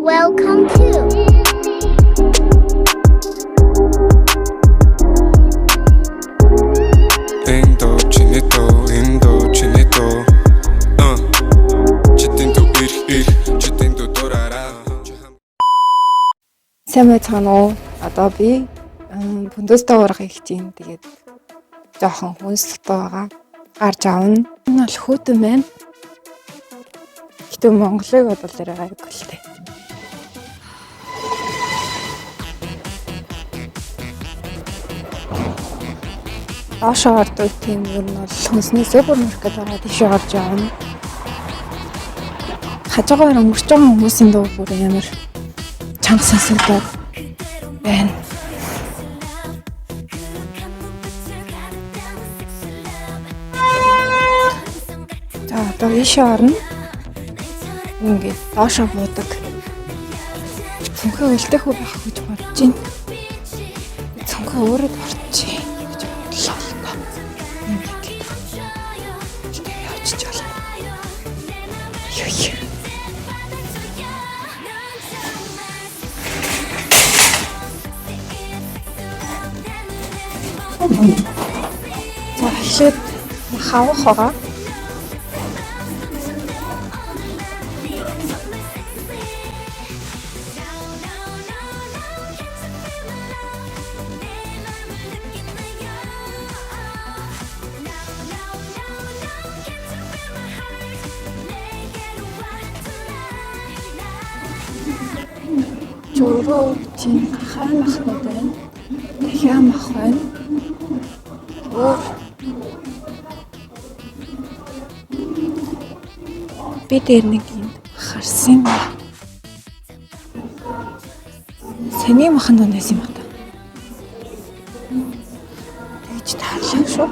Welcome to Indocinito чи тинто ирэх чи тинто дураараа. Сайн байцгаана уу? Одоо би бүндөөстэй урах их чинь тэгээд жоохон хүнсэлтэй байгаа. Гарч аавна. Энэ бол хүүтэн байна. Гэтэ Монголыг бодвол тэрэг айгүй л тээ. Ашаа ордог тийм юм бол хүнсний супермаркет байгаа тийшээ орж аавна. Хажуугаар өнгөрч байгаа хүмүүсийн дуу бүр ямар чанга сонсогдоод байна. За одоо ийшээ орно. Ингээд доошоо буудаг. Цонхоо үлдээх үү байх гэж бодож байна. Цонхоо өөрөө орчих гэж бодлоо. Ингээд явчих жоо. Ёо. За эхлээд хавах байгаа. Журуу чинь хаан ахнууд байна. Дахиан ах байна. Би дээр нэг юм харсан ба. Сэний махан дондээс юм байна. Тэгж таарлаа шүү.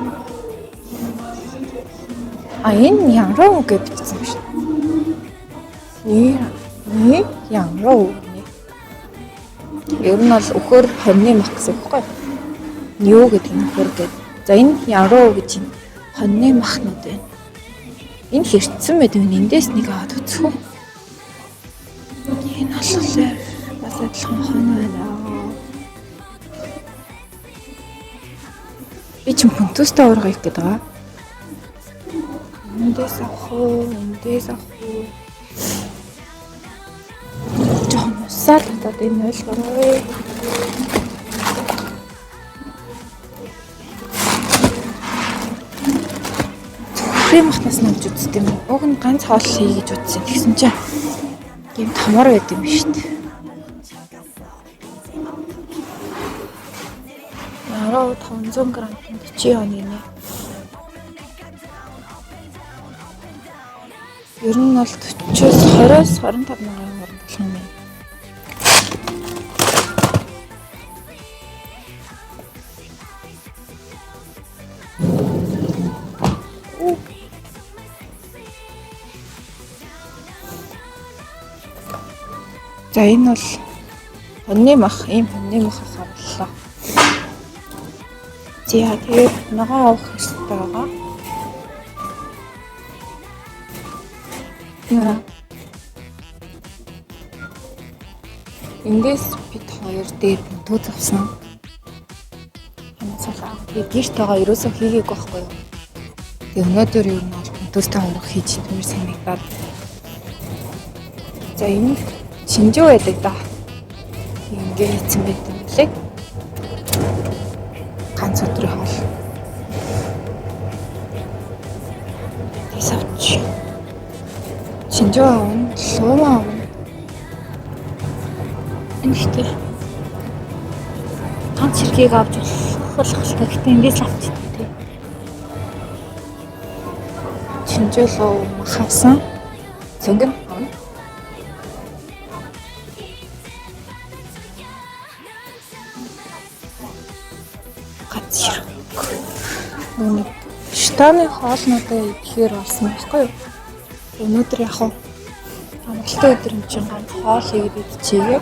Энэ янруу гэж бичсэн юм шиг. Янруу. Ер нь бол өхөр хоньны мах гэсэн үг байхгүй юу? Нью гэдэг нь өхөр гэдэг. За энэ янруу гэж юм хоньны махнууд байна. Энэ хэрцсэн байд юм. Эндээс нэг аваад үзэх үү? Энэ болохоор бас адилхан хон байна. Би ч хүнтөстэй ураг их гэдэг байгаа. Эндээс авах уу? Эндээс авах уу? Сал татаад энэ ойлгоорой. Крем махнаас нь үздэг юм. Уг нь ганц хоол хий гэж үзсэн. Тэгсэн чинь юм тамар байд юм шүү дээ. Яруу 500 г 40 оны нэ. Ер нь бол 40-20-с 25 мянган хооронд болох юм байна. За энэ бол хоньны мах, ийм хоньны мах авлаа. За тэгээд ногоо авах хэрэгтэй байгаа. Эндээс бид хоёр дээр төөц авсан. Ханацлаа. Тэгээд гэрт байгаа ерөөсөө хийгээгүй байхгүй юу? Тэгээд өнөөдөр юу нь бол төөстэй хурах хийж идмээр санагдаад. За энэ шинжүү байдаг да. Ингээ хийцэн байт юм лээ. Ганц өдрийн хоол. Тэсавч. Шинжүү аавн, луумаа аавн. Энэхтэй. Ганц хэргийг авч болох хэрэгтэй. Гэтэ эндээс л авчих тий. Шинжүү луу мах авсан. Цөнгөн аавн. Штаны хоолнуудаа идэхээр болсон байхгүй юу? Өнөөдөр яг хаа амралтын өдөр юм чинь ганц хоол хийгээд идчихье.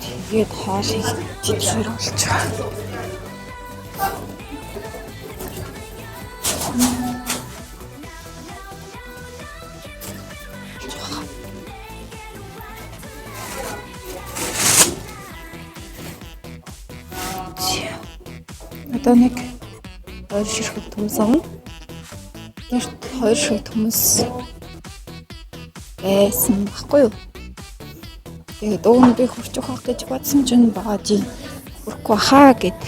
Тэгээд хоол хийхээр болж байгаа. Одоо нэг 2 ширхэг төмс авна. Гэрт 2 ширхэг төмс байсан баггүй юу? Тэгээд өөний би хурцх авах гэж бодсон чинь багаж хүрхгүй хаа гэд.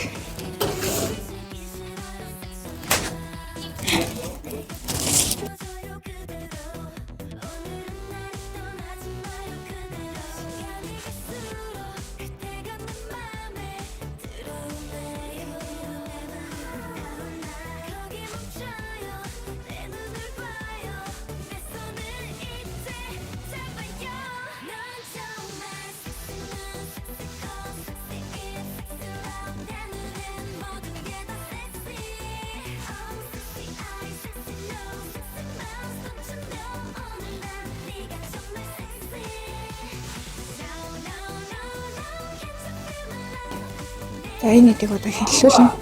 За энэ эдийг одоо хэллүүлнэ.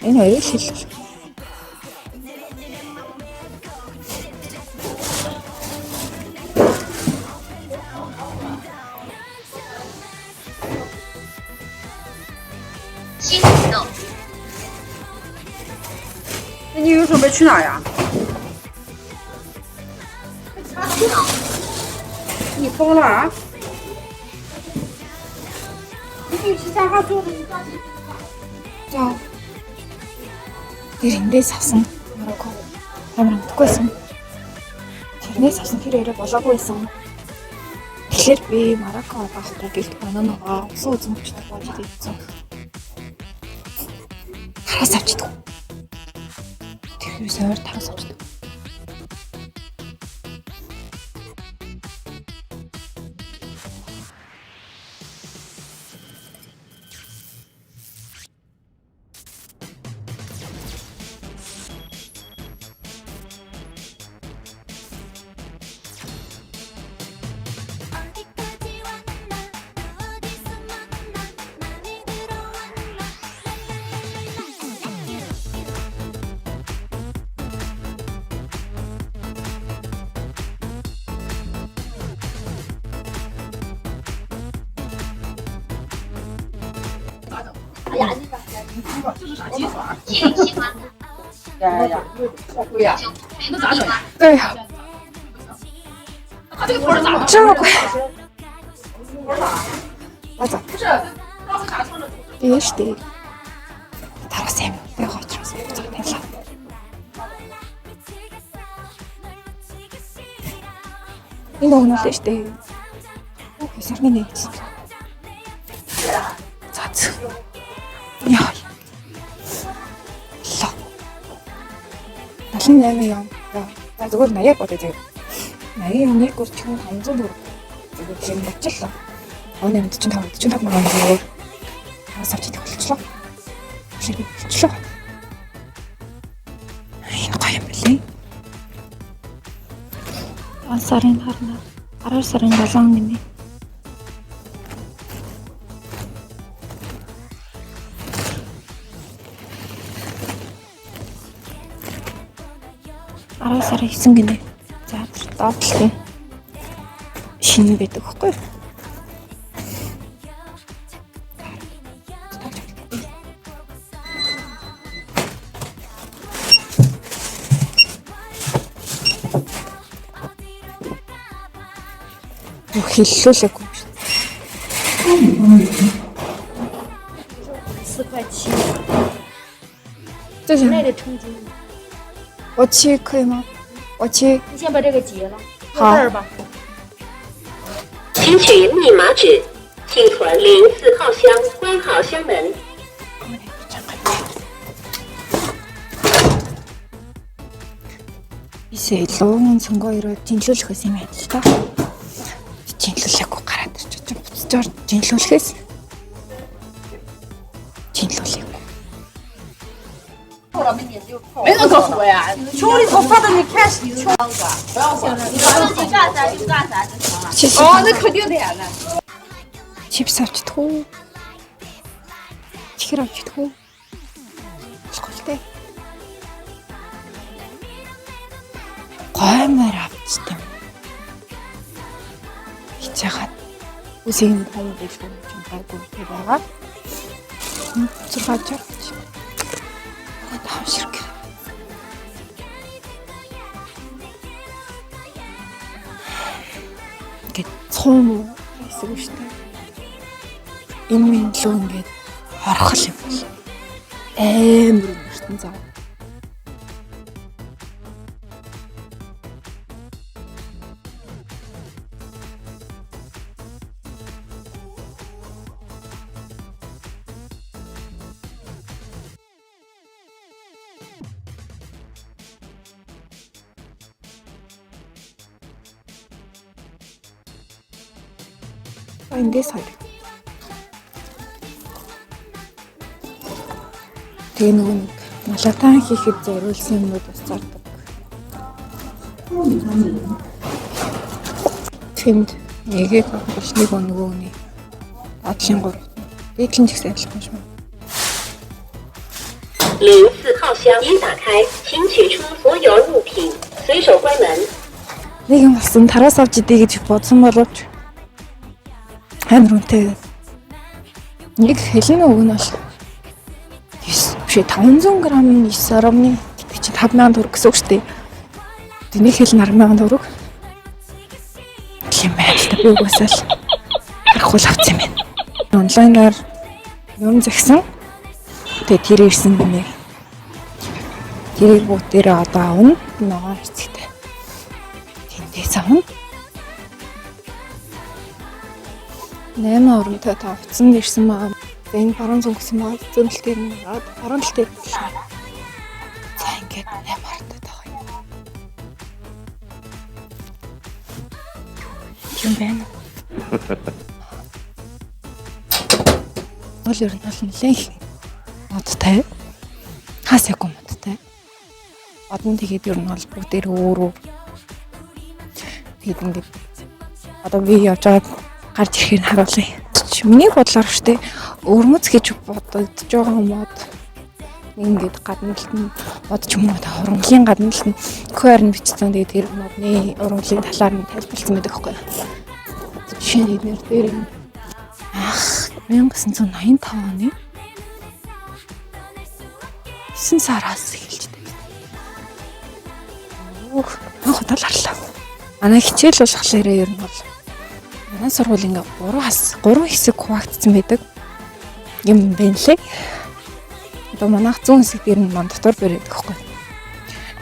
Энэ хоёрыг хэллүүлнэ.你有准备去哪呀？你疯了啊！你可以去沙发坐着，你抓紧。 За. Тэр эндээс авсан Марокко амар амтгүйсэн. Тэрнээс авсан тэр яриа болоогүйсэн. Тэгэхээр би Марокко авахгүй гэлт бананаа усан үзэн хүчтэй болж ирсэн. Тараас авчдаг. Тэр сойр тараас авчдаг.呀，好贵呀！那咋整呀？哎呀，他这个头儿咋了？这么贵！头儿咋？我走。不是，当时咋唱的？ Дээш дээр тараас юм яг очроос буцаалтаа. Энэ өгнөл дээ штэ. Сарны нэг. Цац. Яа. Лоо. 78 юм. За зүгээр 80 бодё зөө. 80 оны гүр чинь 500 төгрөг. Зүгээр тийм бочлоо. Оны 45 мянган төгрөг. Савч идэх болчихлоо. Шиг болчихлоо. Энэ гоё юм билээ. Сарын харна. 10 сарын 7 нэмээ. Сарын 9 гинэ. За доотлоо. Шинэ байдаг байхгүй юу? хэллүүлээгүй юм шиг. 4块7，这是那个称斤，我切可以吗？我切你先把这个结了，好搁这儿吧。请取密码纸，请团04号箱关好箱门。 Бисээ луугийн цонгоо ирээд жинлүүлэх гэсэн юм байна л та. Жинлүүлээгүй гараад ирчих чинь буцаж жинлүүлэхээс жинлүүлээгүй. 没人告诉我呀，穷里头发的你看是穷的，不要管。你干啥就干啥就行了。 哦，那肯定的呀，那。 Чипс авчдах уу? Чихэр авчдах уу? Болохгүй. гоймоор авчтай. Хичээгээд үсийн том дэлгүүр юм байгуу байгаа. Цогцолж таашрэг. Гэт цом хэсэг штэ. Энэ лөө ингээд орхол юм бол амар мөртөн зав. Эндээс хоёр. Тэгээ нөгөө нэг малатан хийхэд зориулсан юмуд бас зардаг. Тэнд нэгийг авах нэг нөгөөний адлын 3. Дээдлэн ч гэсэн ажиллах юм шиг. 04号箱已打开，请取出所有物品，随手关门。Нэг юм болсон тараас авч идэ гэж бодсон боловч амар үнэтэй. Нэг хэлний үг нь бол 500 г 9.1 гэдэг чинь 5000 төгрөг гэсэн үг шүү дээ. Тэний хэл 10,000 төгрөг. Тийм байх та би угаасаа л харахгүй л авсан юм байна. Онлайнаар юм загсан. Тэгээ тэр ирсэн гинэ. Тэрийг бүгдээрээ одоо авна. Ногоон хэсэгтэй. Тэндээс авна. 8 оронтой та утсан ирсэн маа. Энэ баруун зүг гэсэн маа зөнөлтээр нь баруун талд ирлээ. За ингээд 8 оронтой таа юм. Юм байна. Ол ер нь бол нэлээд модтай. Хасаагүй модтай. Одон тэгээд ер нь бол бүгдээр өөрөө тэгээд ингээд одоо би явж байгаа гарч ирэхийг харуулъя. Миний бодлоор штэ өрмөц гэж бодож байгаа мод ингээд гадна талд нь мод ч юм уу та ургамлын гадна талд нь QR нь бичсэн. Тэгээд тэр модны ургамлын талаар нь тайлбарлсан байдаг байхгүй. Жишээ нь эднэр дээр 1985 оны 9 сараас эхэлж байна. Анх удаа л харлаа. Манай хичээл болохоор ер нь бол манай сургууль ингээ 3 хэсэг хуваагдсан байдаг юм байна лээ. Одоо манайх 100 хэсэг дээр нь ман дотор бариад байхгүй.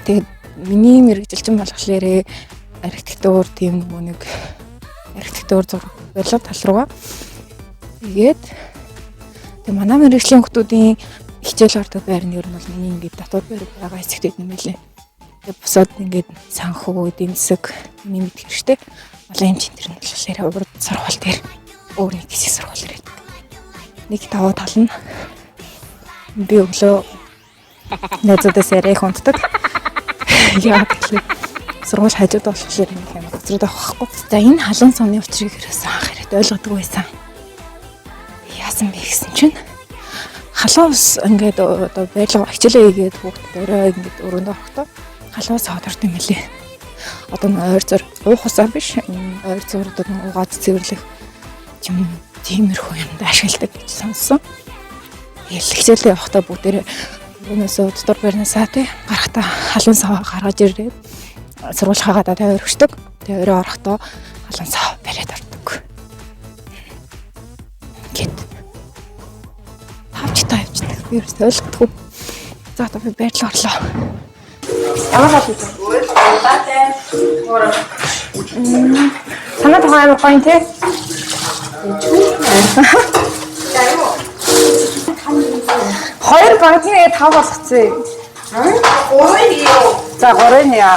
Тэгээд миний мэрэгжилчин болохоор архитектур тийм нэг архитектур зураг барилга тал руугаа. Тэгээд манай мэрэгжлийн хүмүүсийн хичээл ордог байр нь ер нь бол миний ингээ дотор бариад байгаа хэсэгтэй юм лээ. Тэгээд бусад ингээ санхүү, эдийн засаг миний мэд хэрэгтэй. Олон хэмжээнд тэр нь болохоор урд сургууль дээр өөр нэг хэсэг сургууль ирээд. Нэг таваа тал нь би өглөө найзуудаас яриах унтдаг. Яа гэвэл сургууль хажууд болохоор нэг юм гоцроод авах байхгүй. За энэ халуун сууны учрыг ерөөсөн анх ирээд ойлгодог байсан. Яасан бэ гэсэн чинь халуун ус ингээд одоо байрлал хичээлээ хийгээд хүүхдэд орой ингээд өрөөндөө орохдоо халуун ус хадорд юм лээ. Одоо ойр зур уух усаа биш ойр зурдад угаад цэвэрлэх юм тиймэрхүү юмд ашигладаг гэж сонссон. Хичээлээ явахдаа бүгдээ өнөөсөө дотор барьнасаа тий гарахтаа халуун сав гаргаж ирээд сургуулийнхаа гадаа тавиар өгчдөг. Тэгээ өрөө орохдоо халуун сав бариад ордог. Гэт тавч тавьчихдаг. Би өөртөө ойлгохгүй. За одоо би байрлал орлоо. Ямар хат вэ? Санаа таваа амар гоё тий. Хоёр багтны 5 болгоцсон. 3 яа. За 3 яа.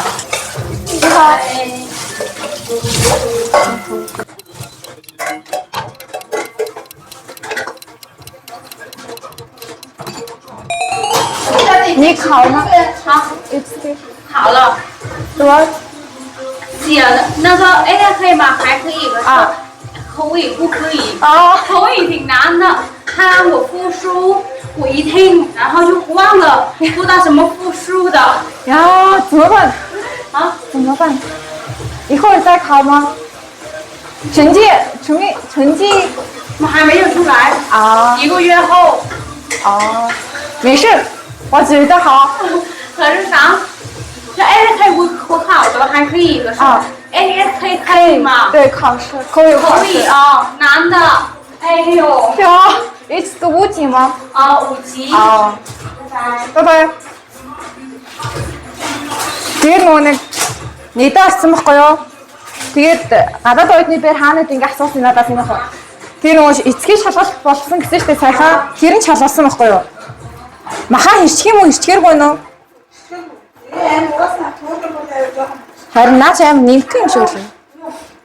你烤吗？好，好了。多？写的那个 AI 可以吗？还可以，可是口语不可以。哦，口语挺难的，他让我复述我一听，然后就忘了读到什么复数的。呀，怎么办？啊，怎么办？一会儿再考吗？成绩我还没有出来啊，1个月后。哦，没事，我觉得好。可是啥？这 LK 我考的还可以，可是啊 NSK 可以吗？对，考试口语考可以试。啊，男的。哎呦，呀，一次都5级吗？啊，5级。啊，拜拜。拜拜. Тэгээд нөгөө нэг нийтээ ассан байхгүй юу? Тэгээд надад оюутны бэр хаанад ингэ асуусан надаас юм байна. Тэр нөгөө эцгийн шалгалт болсон гэсэн чинь сайхан тэр нь шалгалсан байхгүй юу? Махан ирчих юм уу? Ирчихээргүй нөө? Харин наач аим нэмэх юм шиг л.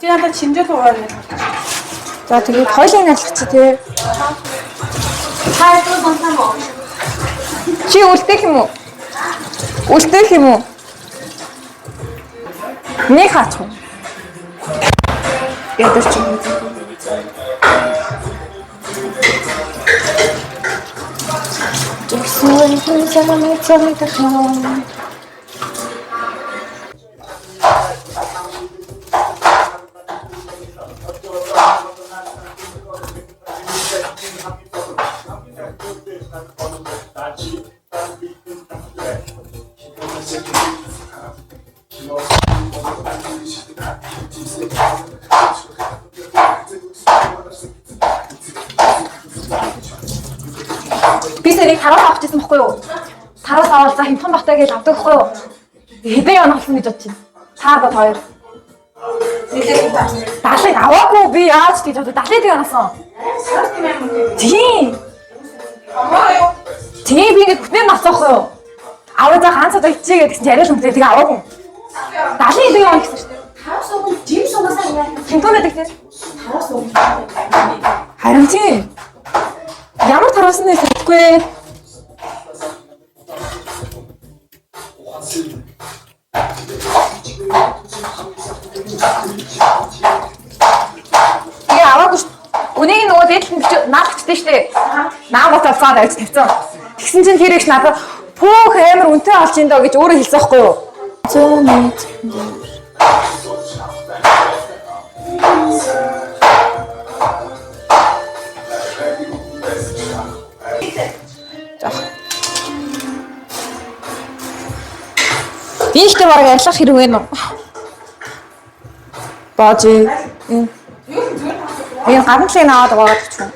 Чи надад чинжэл угаана. За тэгээд хоёлын ажиллах чи тий. Хайртай сонсоо мó. Чи үлдэх юм уу? Үлдэх юм уу? Нэг хаач уу? Ядаж чи. Тэгсүн хүнсээ цогтох юм. Би сэрийг тараас авах гэсэн байхгүй юу? Тараас аваад за хэмхэн багтаа гэж авдаг байхгүй юу? Хэдэн явна болсон гэж бодчих. Та бод хоёр. 70 аваагүй би яаж тийж одоо 70 яваасан. Тийм. Тийм би ингэ бүтэн авчихгүй юу? Аваа за ганц одоо ичээгээд гэсэн яриад юм тэгээ аваагүй. 70 явна гэсэн шүү дээ. Тараас уу жим суугасаа яа. Хинтүүнээд гэдэг. Тараас уу. Харин тийм. Ямар тараас нь хэлэхгүй. Яа аваагүй шүү. Үнийг нөгөө дээдлэн наадчихдээ шүү дээ. Наа бот авцаад авч тавьсан. Тэгсэн чинь тэр их надад пүүх амар үнэтэй олж ин доо гэж өөрөө хэлсэн байхгүй юу? Зөөмэд. Ийштэй бараг ажиллах хэрэг байна уу? Баажи. Энэ ганцлыг аваад байгаа ч юм.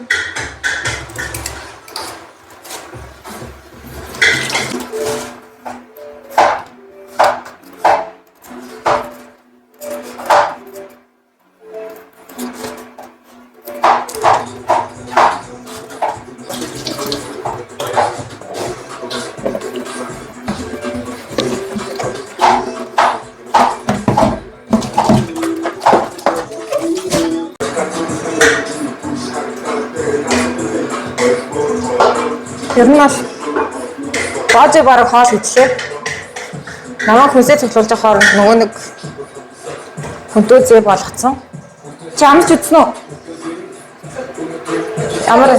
Ер нь бол баажи бараг хоол идлээ. Намайг хүнсээ цуглуулж авахаар нөгөө нэг хүнтүү зээ болгоцсон. Чи амж үзсэн үү? Ямар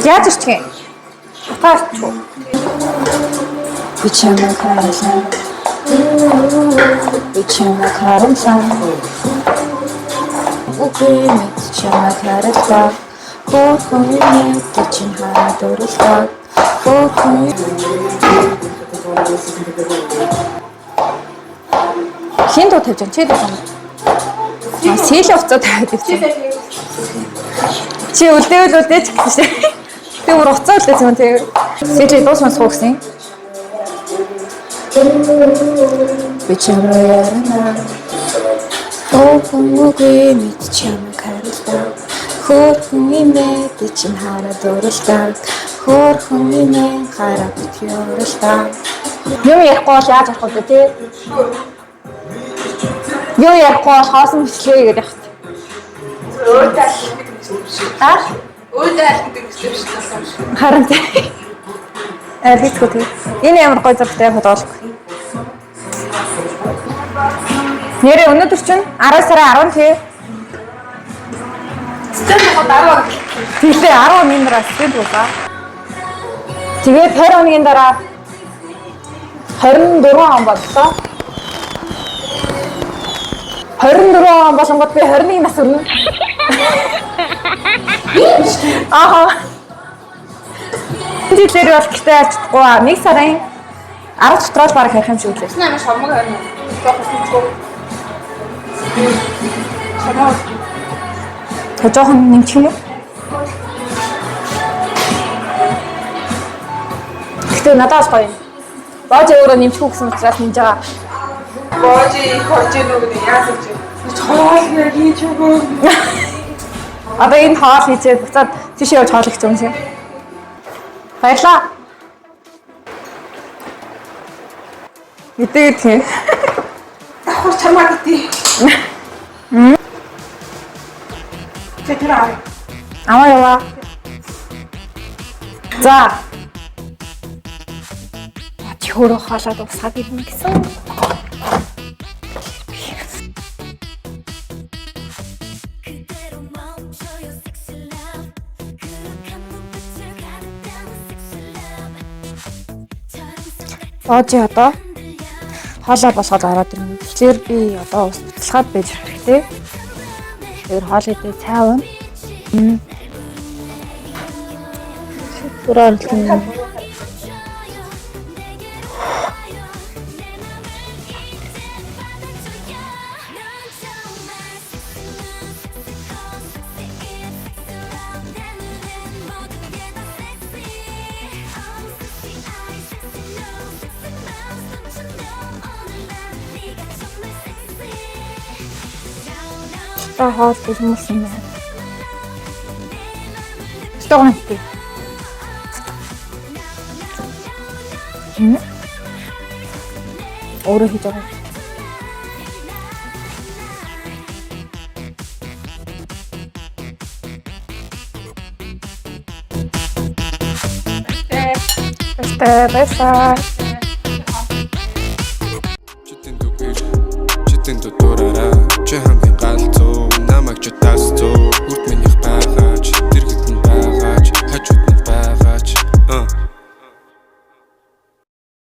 яаж ирчих юм? Утаач уу? Би чамайг харсан. Би чамайг харсан. Үгүй мэд чамайг харсан. Хөөхгүй мэд чинь хараад өрөлдөө. Хөөхгүй. Хин дуу тавьж чи дуу юм. Сэл уцаа тавиад ирсэн. Чи үлдээвэл үлдээч гэсэн шээ. Тэг өөр уцаа үлдээсэн юм тэг. Сэлээ дуусна суу гэсэн. Би чамайг ярина. Хөөхгүй мэд чамайг харсан. Хөөхгүй мэд чинь хараад өрөлдөө. Хөөрхөн минь гараад тиорста. Юм ярихгүй бол яаж ярих вэ тий? Юу ярихгүй бол хоосон бичлээ гэдэг яах вэ? Өөдөл гэдэг юм шиг. Аа? Өөдөл гэдэг юм шиг. Харин тий. Битгүү тий. Энэ ямар гоё зургтай фотоголгүй. Нэрээ өнөөдөр чинь 10 сарын 10 тий. Стенд хот 10. Тэглээ 10 минутаас стенд болоо. Тэгээд 20 хоногийн дараа 24 он боллоо. 24 он болонгод би 21 нас өрнө. Аа. Жилээр бол гэртээ ачдаггүй. 1 сарын 10 дотор л баг харих юм шиг үлээ. Намайг шамаг байна. Жоохоо. Шамаг. Жоохон нэмчих юм уу? Гэтэ надаас гоё. Баажи өөрөө нэмчихгүй гэсэн учраас нэмж байгаа. Божи хорж ийнө гэдэг яасан чи. Хоол яг хийж өгөө. Одоо энэ хоол хийчээд буцаад тийшээ явж хоол хийх юм шиг. Баярлаа. Мэдээ тийм. Давхар чамаа гэдэг. Тэтраа. Аваа яваа. За. Чөөрө хаалаад усаад ирнэ гэсэн. Баажи одоо хоолоо босгоод ороод ирнэ. Тэгэхээр би одоо ус буцалгаад байж хэрэгтэй. Тэр хоол идээ цаавна. Бүрэн хэлсэн. Та хоол хүмүүс юм байна. Стогнтэй. Өөрөө хийж байгаа. Бэста. Чи тэнду дураараа чи хамгийн галзуу намайг ч тасцуу